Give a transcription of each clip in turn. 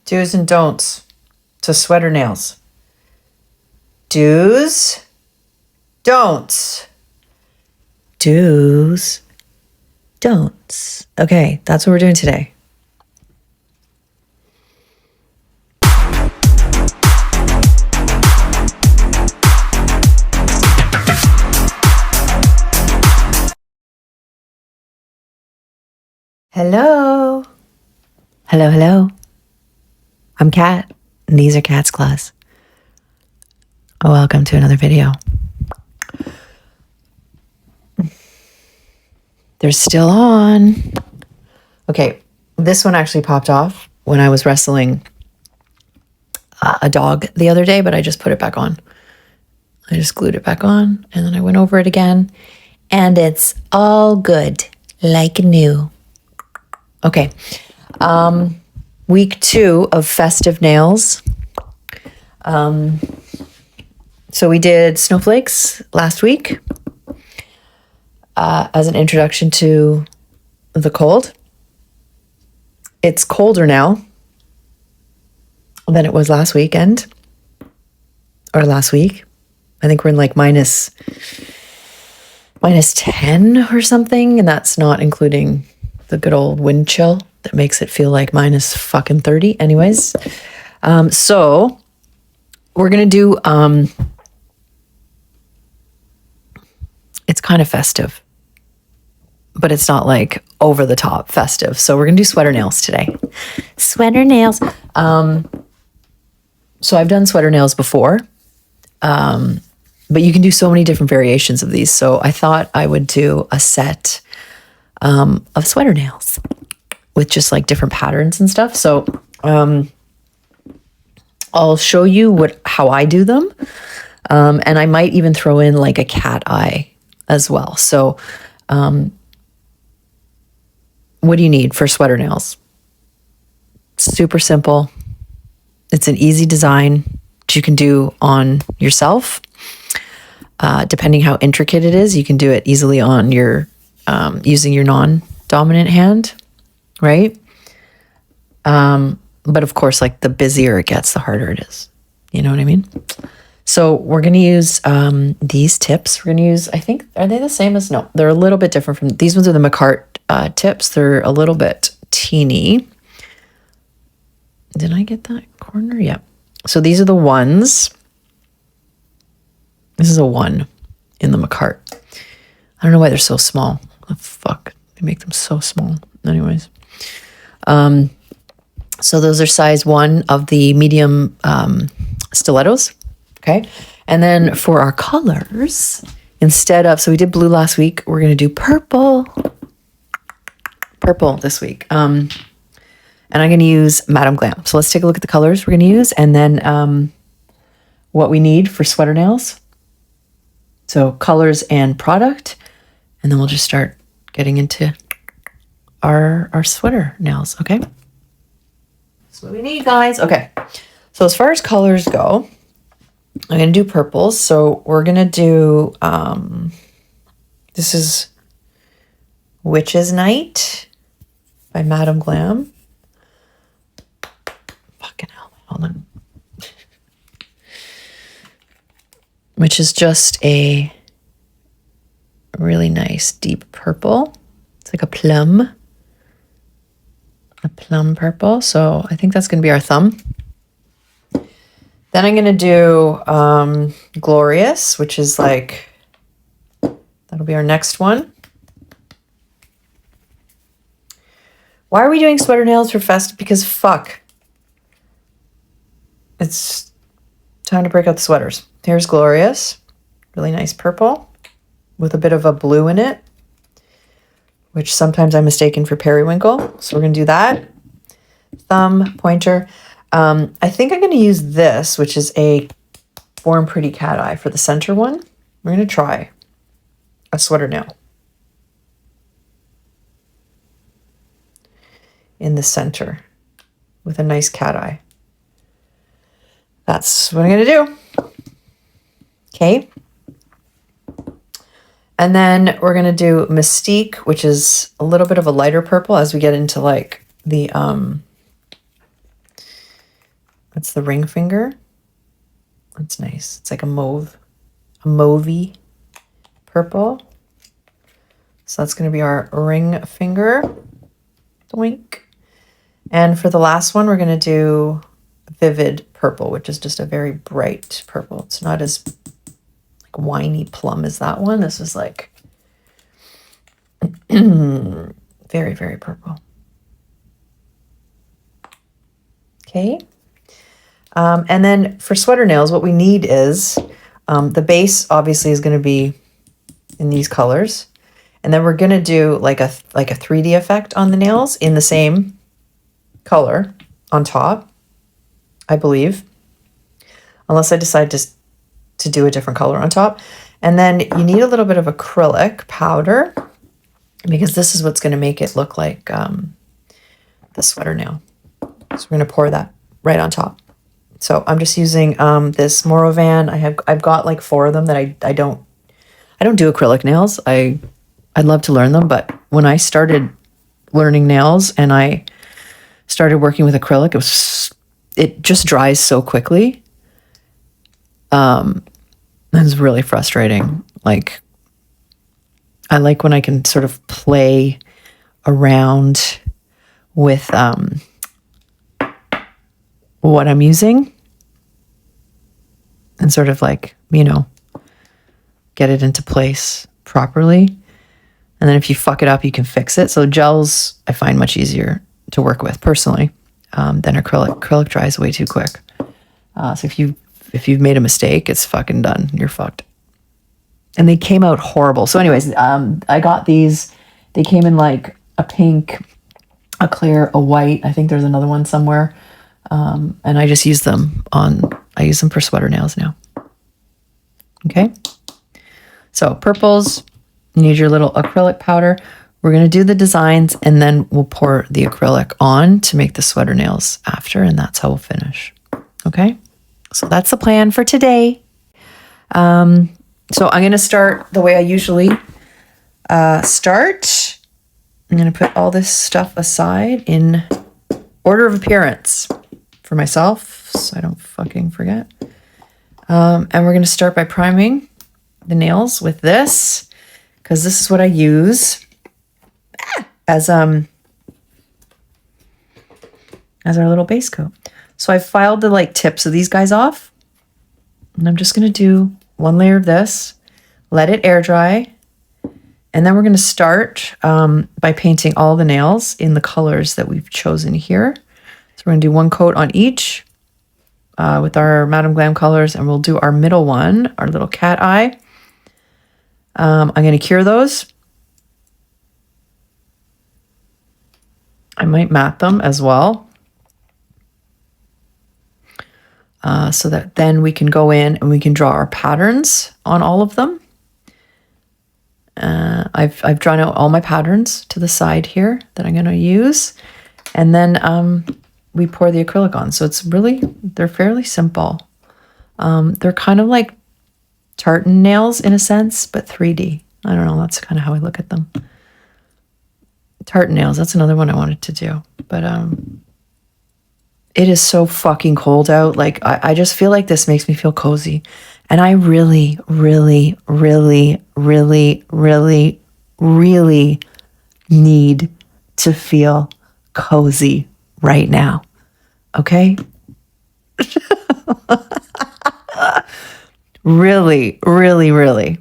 Do's and don'ts to sweater nails. Do's, don'ts. Do's, don'ts. Okay, that's what we're doing today. Hello. Hello, hello. I'm Kat, and these are Kat's Claws. Welcome to another video. They're still on. Okay, this one actually popped off when I was wrestling a dog the other day, but I just put it back on. I just glued it back on, and then I went over it again, and it's all good, like new. Okay, week 2 of festive nails. So we did snowflakes last week as an introduction to the cold. It's colder now than it was last weekend or last week. I think we're in like minus 10 or something, and that's not including the good old wind chill that makes it feel like minus fucking 30. Anyways, so we're gonna do it's kind of festive, but it's not like over the top festive. So we're gonna do sweater nails today. Sweater nails. So I've done sweater nails before, but you can do so many different variations of these. So I thought I would do a set of sweater nails with just like different patterns and stuff. So I'll show you how I do them, and I might even throw in like a cat eye as well. So what do you need for sweater nails? Super simple. It's an easy design that you can do on yourself. Depending how intricate it is, you can do it easily on your using your non-dominant hand, right? But of course, like the busier it gets, the harder it is. You know what I mean? So we're going to use these tips. We're going to use, I think, are they the same as, no, they're a little bit different from, these ones are the MAKARTT tips. They're a little bit teeny. Did I get that corner? Yeah. So these are the ones. This is a 1 in the MAKARTT. I don't know why they're so small. Oh, fuck. They make them so small. Anyways. So those are size 1 of the medium stilettos. Okay. And then for our colors, instead of, so we did blue last week, we're going to do purple. Purple this week. And I'm going to use Madame Glam. So let's take a look at the colors we're going to use, and then what we need for sweater nails. So colors and product, and then we'll just start getting into our sweater nails, okay? That's what we need, guys. Okay, so as far as colors go, I'm going to do purples. So we're going to do, this is Witch's Night by Madame Glam. Fucking hell, hold on. Which is just a really nice deep purple. It's like a plum purple. So I think that's going to be our thumb. Then I'm going to do Glorious, which is like, that'll be our next one. Why are we doing sweater nails for festive? Because fuck. It's time to break out the sweaters. Here's Glorious. Really nice purple with a bit of a blue in it, which sometimes I'm mistaken for periwinkle. So we're going to do that. Thumb, pointer. I think I'm going to use this, which is a Born Pretty cat eye for the center one. We're going to try a sweater nail in the center with a nice cat eye. That's what I'm going to do. Okay. And then we're going to do Mystique, which is a little bit of a lighter purple as we get into like the That's the ring finger. That's nice. It's like a mauvey purple. So that's going to be our ring finger. Doink. And for the last one, we're going to do vivid purple, which is just a very bright purple. It's not as like winey plum as that one. This is like very, very purple. Okay. And then for sweater nails, what we need is the base obviously is going to be in these colors. And then we're going to do like a 3D effect on the nails in the same color on top, I believe. Unless I decide to do a different color on top. And then you need a little bit of acrylic powder because this is what's going to make it look like the sweater nail. So we're going to pour that right on top. So I'm just using this MOROVAN. I've got like 4 of them that I don't do acrylic nails. I'd love to learn them, but when I started learning nails and I started working with acrylic, it just dries so quickly. It's really frustrating. Like, I like when I can sort of play around with what I'm using and sort of like, you know, get it into place properly. And then if you fuck it up, you can fix it. So gels I find much easier to work with personally than acrylic. Acrylic dries way too quick. So if you've made a mistake, it's fucking done. You're fucked. And they came out horrible. So anyways, I got these. They came in like a pink, a clear, a white. I think there's another one somewhere. And I just use them I use them for sweater nails now. Okay. So purples, you need your little acrylic powder. We're going to do the designs and then we'll pour the acrylic on to make the sweater nails after. And that's how we'll finish. Okay. So that's the plan for today. So I'm going to start the way I usually start. I'm going to put all this stuff aside in order of appearance for myself, so I don't fucking forget. And we're going to start by priming the nails with this, because this is what I use as our little base coat. So I filed the like tips of these guys off, and I'm just going to do one layer of this, let it air dry, and then we're going to start by painting all the nails in the colors that we've chosen here. So we're going to do one coat on each with our Madame Glam colors, and we'll do our middle one, our little cat eye. I'm going to cure those. I might matte them as well. So that then we can go in and we can draw our patterns on all of them. I've drawn out all my patterns to the side here that I'm going to use. And then we pour the acrylic on. So they're fairly simple. They're kind of like tartan nails in a sense, but 3D. I don't know. That's kind of how I look at them. Tartan nails. That's another one I wanted to do. But it is so fucking cold out. Like, I just feel like this makes me feel cozy. And I really, really, really, really, really, really need to feel cozy right now. Okay? Really, really, really.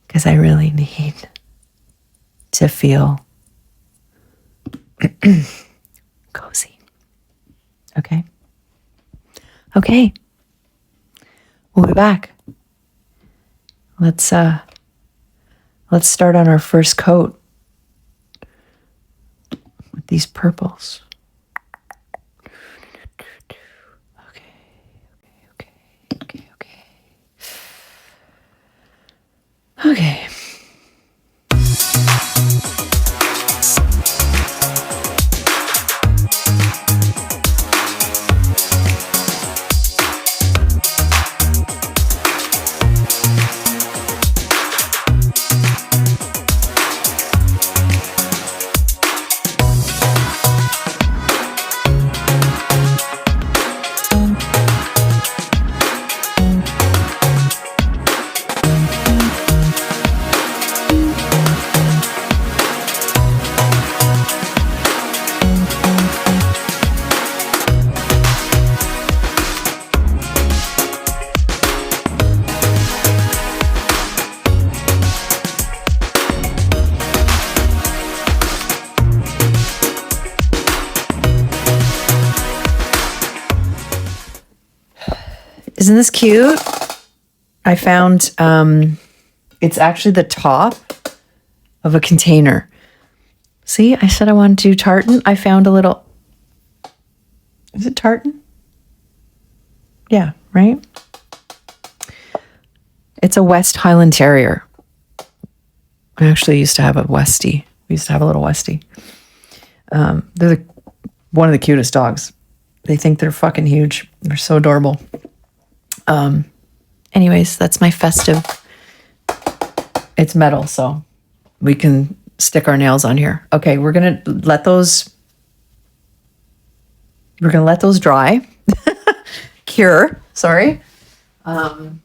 Because I really need to feel cozy. Okay? Okay. We'll be back. Let's start on our first coat with these purples. Okay. Isn't this cute? I found, it's actually the top of a container. See, I said I wanted to do tartan. I found a little, is it tartan? Yeah, right? It's a West Highland Terrier. I actually used to have a Westie. We used to have a little Westie. They're one of the cutest dogs. They think they're fucking huge. They're so adorable. Anyways, that's my festive. It's metal, so we can stick our nails on here. Okay, we're gonna let those dry. Cure, sorry. And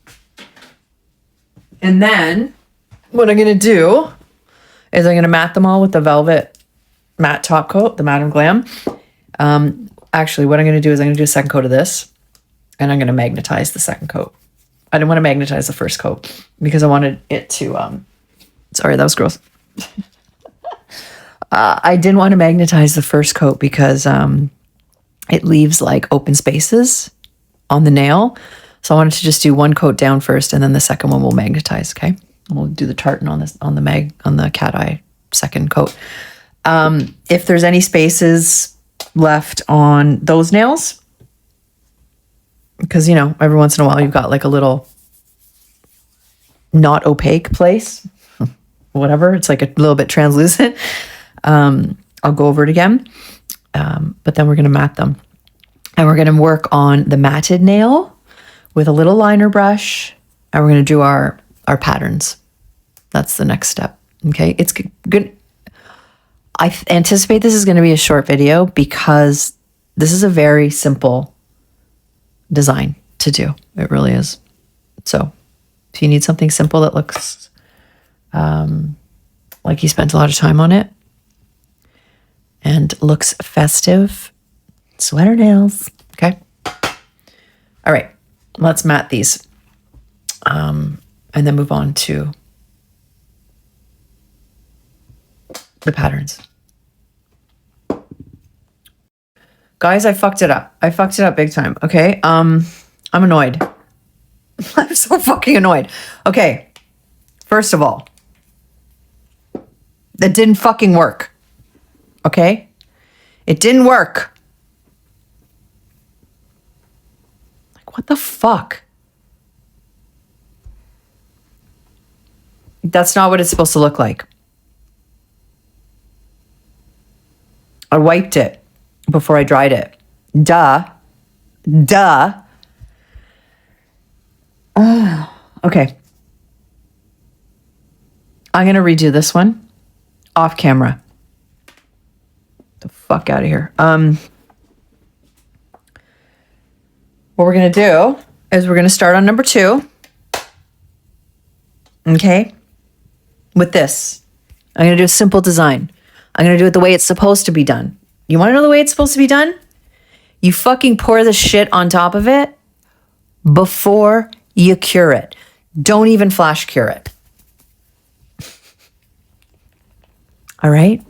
then what I'm gonna do is I'm gonna mat them all with the velvet matte top coat, the Madam Glam. Actually, what I'm gonna do is I'm gonna do a second coat of this, and I'm gonna magnetize the second coat. I didn't want to magnetize the first coat because I wanted it to, sorry, that was gross. I didn't want to magnetize the first coat because it leaves like open spaces on the nail. So I wanted to just do one coat down first, and then the second one will magnetize, okay? And we'll do the tartan on this on the cat eye second coat. If there's any spaces left on those nails, because, you know, every once in a while you've got like a little not opaque place, whatever. It's like a little bit translucent. I'll go over it again. But then we're going to mat them. And we're going to work on the matted nail with a little liner brush. And we're going to do our patterns. That's the next step. Okay. It's good. I anticipate this is going to be a short video because this is a very simple design to do. It really is. So if you need something simple that looks like you spent a lot of time on it and looks festive, sweater nails. Okay. All right. Let's mat these and then move on to the patterns. Guys, I fucked it up. I fucked it up big time. Okay. I'm annoyed. I'm so fucking annoyed. Okay. First of all, that didn't fucking work. Okay? It didn't work. Like, what the fuck? That's not what it's supposed to look like. I wiped it before I dried it. Duh. Okay. I'm going to redo this one off camera. The fuck out of here. What we're going to do is we're going to start on number 2. Okay? With this. I'm going to do a simple design. I'm going to do it the way it's supposed to be done. You want to know the way it's supposed to be done? You fucking pour the shit on top of it before you cure it. Don't even flash cure it. All right?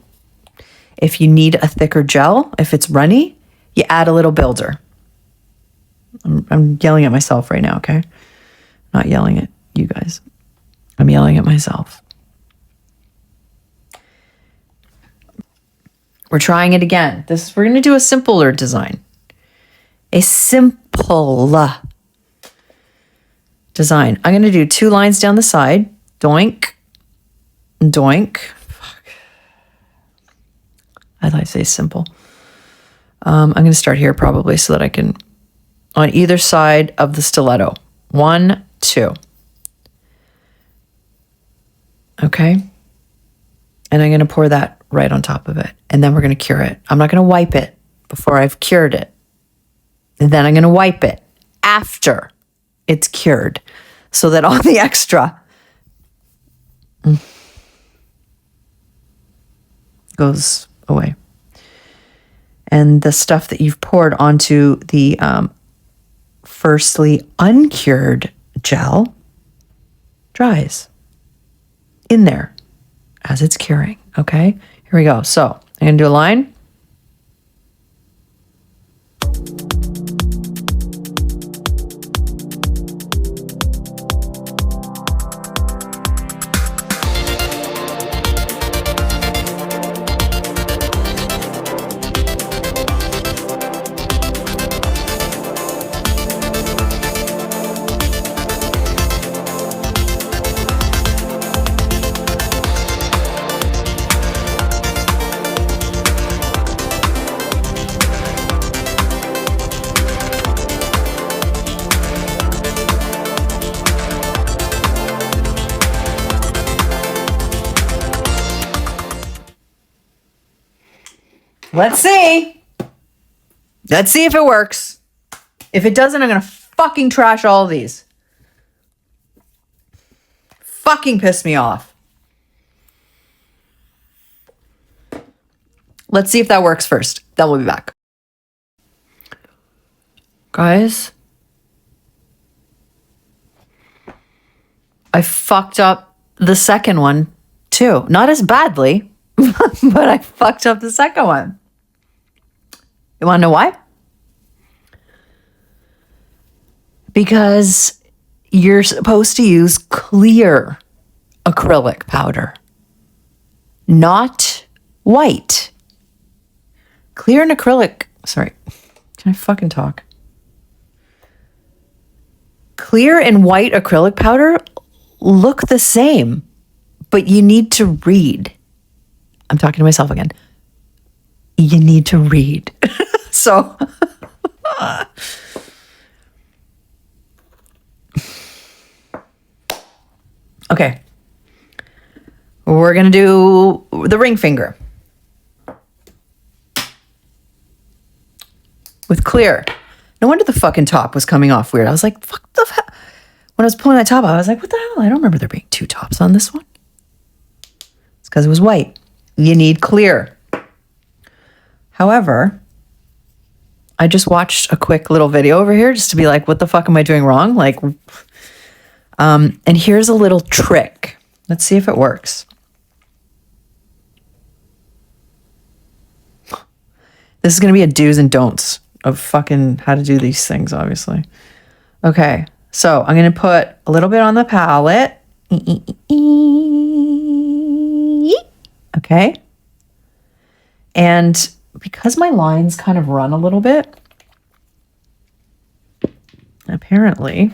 If you need a thicker gel, if it's runny, you add a little builder. I'm yelling at myself right now, okay? Not yelling at you guys. I'm yelling at myself. We're trying it again. We're going to do a simpler design. A simple design. I'm going to do 2 lines down the side. Doink. Doink. Fuck. I'd like to say simple. I'm going to start here probably so that I can, on either side of the stiletto. 1, 2. Okay. And I'm going to pour that right on top of it. And then we're going to cure it. I'm not going to wipe it before I've cured it. And then I'm going to wipe it after it's cured so that all the extra goes away. And the stuff that you've poured onto the firstly uncured gel dries in there as it's curing. Okay, here we go. So I'm going to do a line. Let's see. Let's see if it works. If it doesn't, I'm going to fucking trash all of these. Fucking piss me off. Let's see if that works first. Then we'll be back. Guys, I fucked up the second one too. Not as badly, but I fucked up the second one. You want to know why? Because you're supposed to use clear acrylic powder, not white. Clear and acrylic, sorry, can I fucking talk? Clear and white acrylic powder look the same, but you need to read. I'm talking to myself again. You need to read. So, okay. We're going to do the ring finger with clear. No wonder the fucking top was coming off weird. I was like, fuck the fuck. When I was pulling that top out, I was like, what the hell? I don't remember there being two tops on this one. It's because it was white. You need clear. However, I just watched a quick little video over here just to be like, what the fuck am I doing wrong? Like, and here's a little trick. Let's see if it works. This is going to be a do's and don'ts of fucking how to do these things, obviously. Okay, so I'm going to put a little bit on the palette. Okay. And because my lines kind of run a little bit, apparently,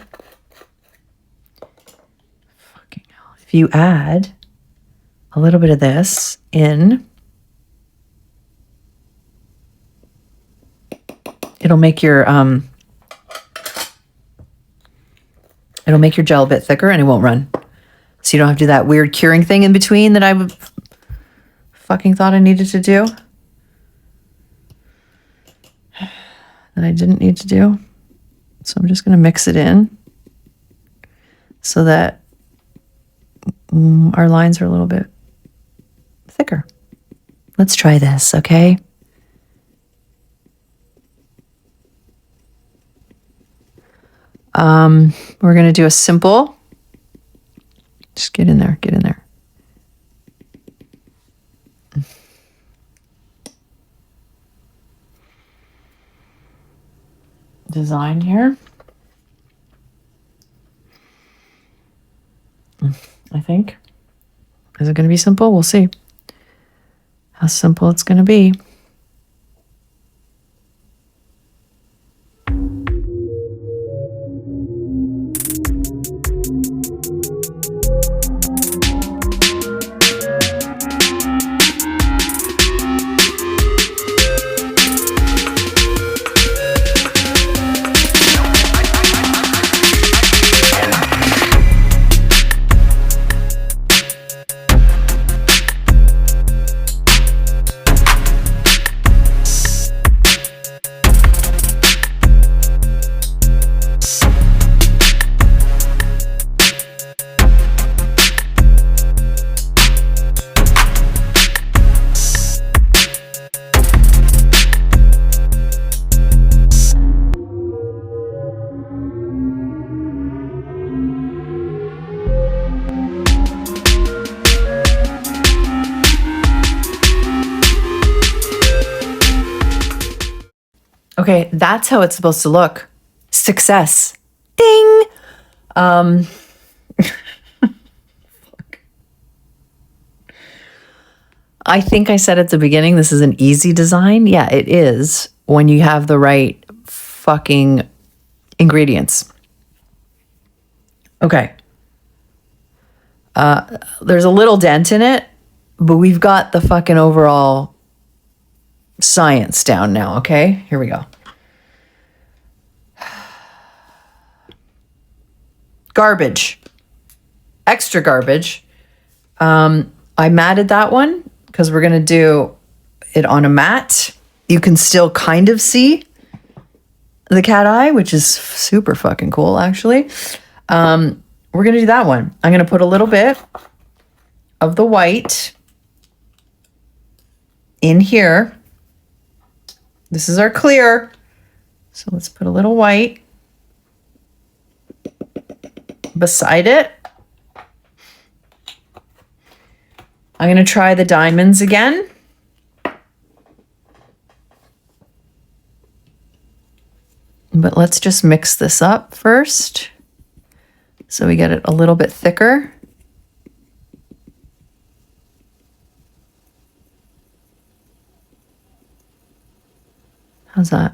fucking hell, if you add a little bit of this in, it'll make your gel a bit thicker and it won't run. So you don't have to do that weird curing thing in between that I fucking thought I needed to do. That I didn't need to do. So I'm just going to mix it in so that our lines are a little bit thicker. Let's try this, okay? We're going to do a simple. Just get in there, get in there. Design here. I think. Is it going to be simple? We'll see how simple it's going to be. Okay, that's how it's supposed to look. Success. Ding! I think I said at the beginning, this is an easy design. Yeah, it is when you have the right fucking ingredients. Okay. There's a little dent in it, but we've got the fucking overall science down now, okay? Here we go. Garbage. Extra garbage. I matted that one because we're going to do it on a mat, you can still kind of see the cat eye, which is super fucking cool, actually. We're going to do that one. I'm going to put a little bit of the white in here. This is our clear. So let's put a little white beside it. I'm going to try the diamonds again. But let's just mix this up first so we get it a little bit thicker. How's that?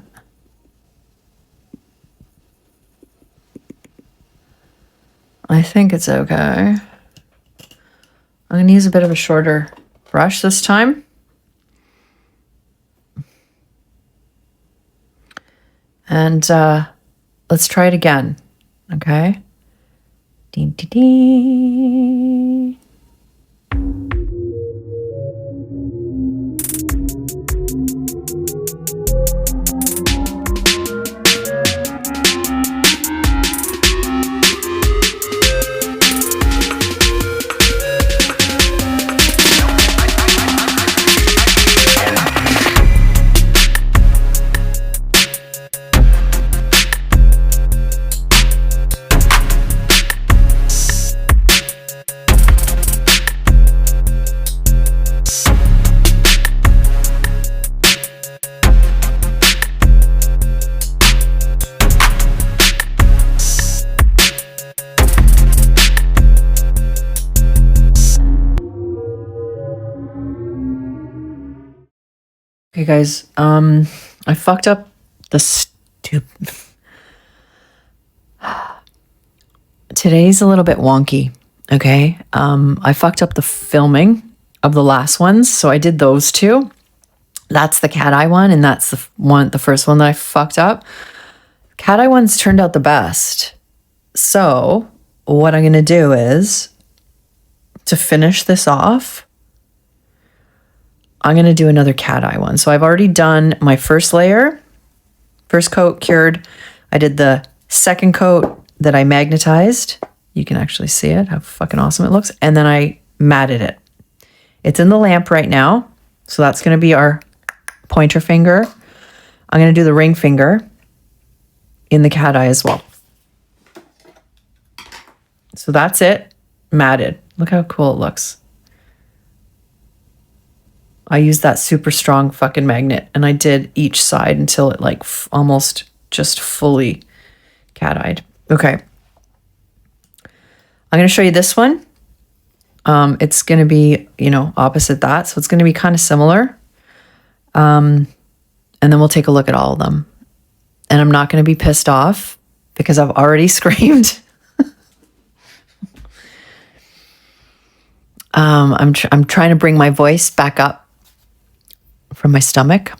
I think it's okay. I'm going to use a bit of a shorter brush this time. And let's try it again, okay? Ding, ding, ding. Okay, guys, I fucked up the stupid... Today's a little bit wonky, okay? I fucked up the filming of the last ones, so I did those two. That's the cat eye one, and that's the first one that I fucked up. Cat eye ones turned out the best. So what I'm going to do is, to finish this off, I'm going to do another cat eye one. So I've already done my first layer, first coat cured. I did the second coat that I magnetized. You can actually see it, how fucking awesome it looks. And then I matted it. It's in the lamp right now. So that's going to be our pointer finger. I'm going to do the ring finger in the cat eye as well. So that's it, matted. Look how cool it looks. I used that super strong fucking magnet, and I did each side until it like almost just fully cat-eyed. Okay. I'm going to show you this one. It's going to be, you know, opposite that. So it's going to be kind of similar. And then we'll take a look at all of them. And I'm not going to be pissed off because I've already screamed. I'm trying to bring my voice back up from my stomach.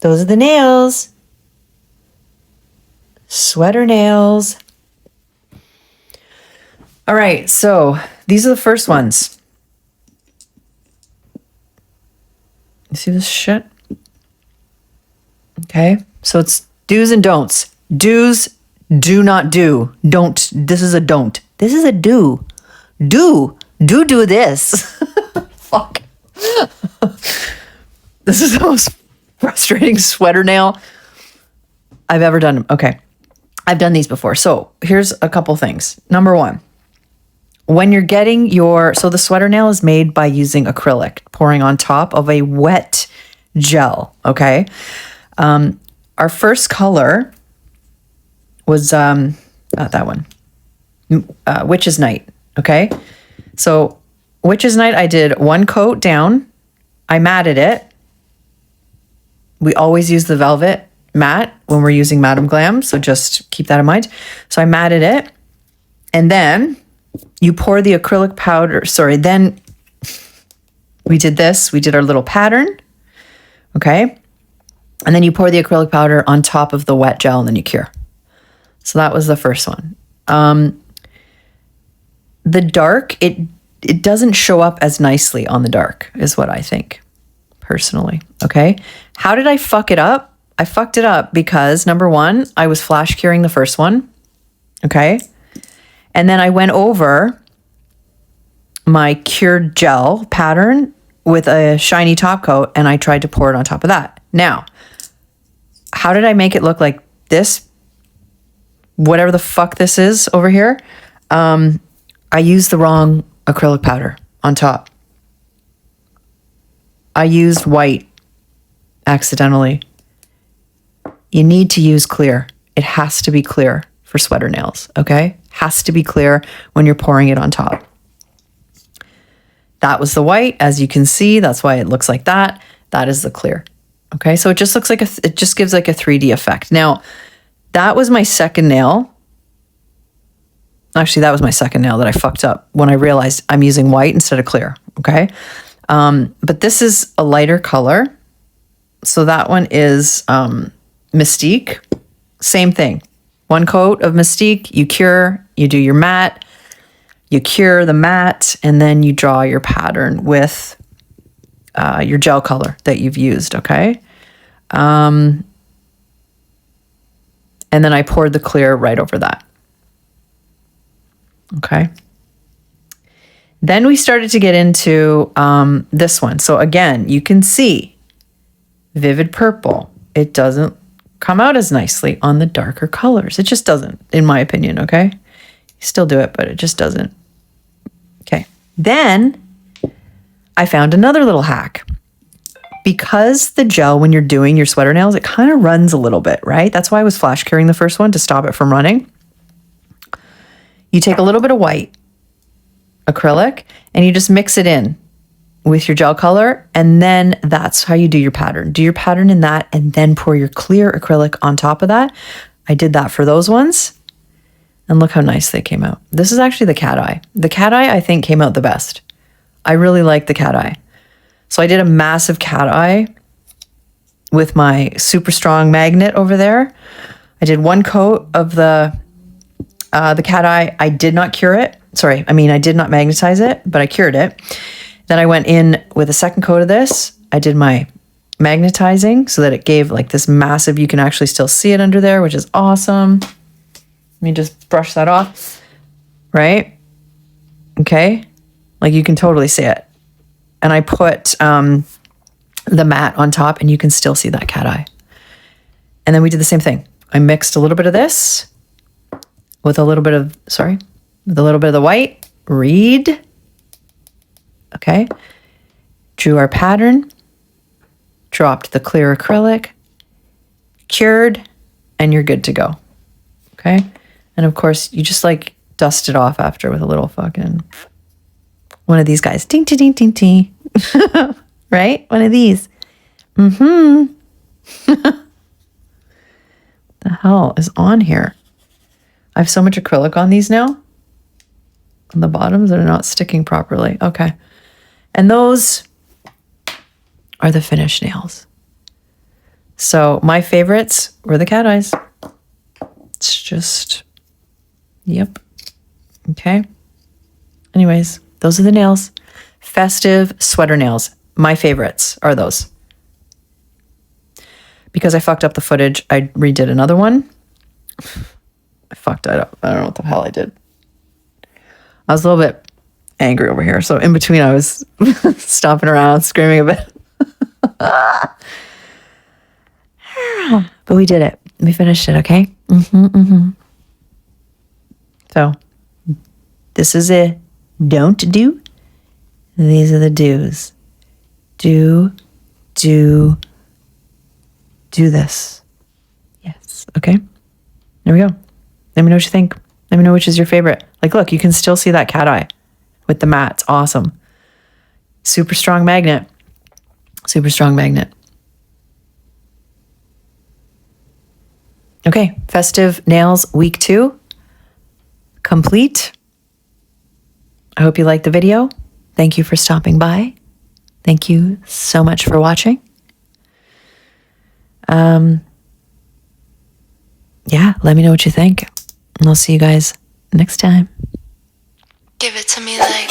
Those are the nails. Sweater nails. All right, so these are the first ones. You see this shit? Okay, so it's do's and don'ts. Do's, do not do. Don't, this is a don't. This is a do. Do this. Fuck. This is the most frustrating sweater nail I've ever done. Okay. I've done these before. So here's a couple things. Number one, when you're getting so the sweater nail is made by using acrylic, pouring on top of a wet gel. Okay. Our first color was, not that one, Witch's Night. Okay. So Witch's Night, I did one coat down. I matted it. We always use the velvet matte when we're using Madam Glam, so just keep that in mind. So I matted it, and then you pour the acrylic powder. Sorry, then we did this. We did our little pattern, okay? And then you pour the acrylic powder on top of the wet gel, and then you cure. So that was the first one. The dark, it doesn't show up as nicely on the dark, is what I think, personally, okay? How did I fuck it up? I fucked it up because, number one, I was flash curing the first one, okay? And then I went over my cured gel pattern with a shiny top coat, and I tried to pour it on top of that. Now, how did I make it look like this? Whatever the fuck this is over here, I used the wrong acrylic powder on top. I used white accidentally. You need to use clear. It has to be clear for sweater nails, okay? Has to be clear when you're pouring it on top. That was the white, as you can see. That's why it looks like that. That is the clear, okay? So it just looks like it just gives like a 3D effect. Now, that was my second nail. Actually, that was my second nail that I fucked up when I realized I'm using white instead of clear, okay? But this is a lighter color. So that one is Mystique. Same thing. One coat of Mystique, you cure, you do your matte, you cure the matte, and then you draw your pattern with your gel color that you've used, okay? And then I poured the clear right over that. Okay. Then we started to get into this one. So again, you can see vivid purple. It doesn't come out as nicely on the darker colors. It just doesn't, in my opinion, okay? You still do it, but it just doesn't. Okay. Then I found another little hack. Because the gel, when you're doing your sweater nails, it kind of runs a little bit, right? That's why I was flash curing the first one, to stop it from running. You take a little bit of white acrylic and you just mix it in with your gel color, and then that's how you do your pattern. Do your pattern in that, and then pour your clear acrylic on top of that. I did that for those ones, and look how nice they came out. This is actually the cat eye. The cat eye, I think, came out the best. I really like the cat eye. So I did a massive cat eye with my super strong magnet over there. I did one coat of the cat eye. I did not cure it. Sorry, I did not magnetize it, but I cured it. Then I went in with a second coat of this. I did my magnetizing so that it gave like this massive, you can actually still see it under there, which is awesome. Let me just brush that off, right? Okay, like you can totally see it. And I put the matte on top, and you can still see that cat eye. And then we did the same thing. I mixed a little bit of this with a little bit of, with a little bit of the white, reed. Okay. Drew our pattern, dropped the clear acrylic, cured, and you're good to go. Okay. And of course, you just like dust it off after with a little fucking one of these guys. Ding, ding, ding, ding, ding. Right? One of these. The hell is on here? I have so much acrylic on these now. On the bottoms that are not sticking properly. Okay. And those are the finished nails. So my favorites were the cat eyes. It's just, yep. Okay. Anyways, those are the nails. Festive sweater nails. My favorites are those. Because I fucked up the footage, I redid another one. I fucked it up. I don't know what the hell I did. I was a little bit angry over here. So in between, I was stomping around, screaming a bit. But we did it. We finished it, okay? So, this is a don't do. These are the do's. Do this. Yes, okay? There we go. Let me know what you think. Let me know which is your favorite. Like, look, you can still see that cat eye with the matte. It's awesome. Super strong magnet. Super strong magnet. Okay, Festive Nails Week 2. Complete. I hope you liked the video. Thank you for stopping by. Thank you so much for watching. Yeah, let me know what you think. And I'll see you guys next time. Give it to me like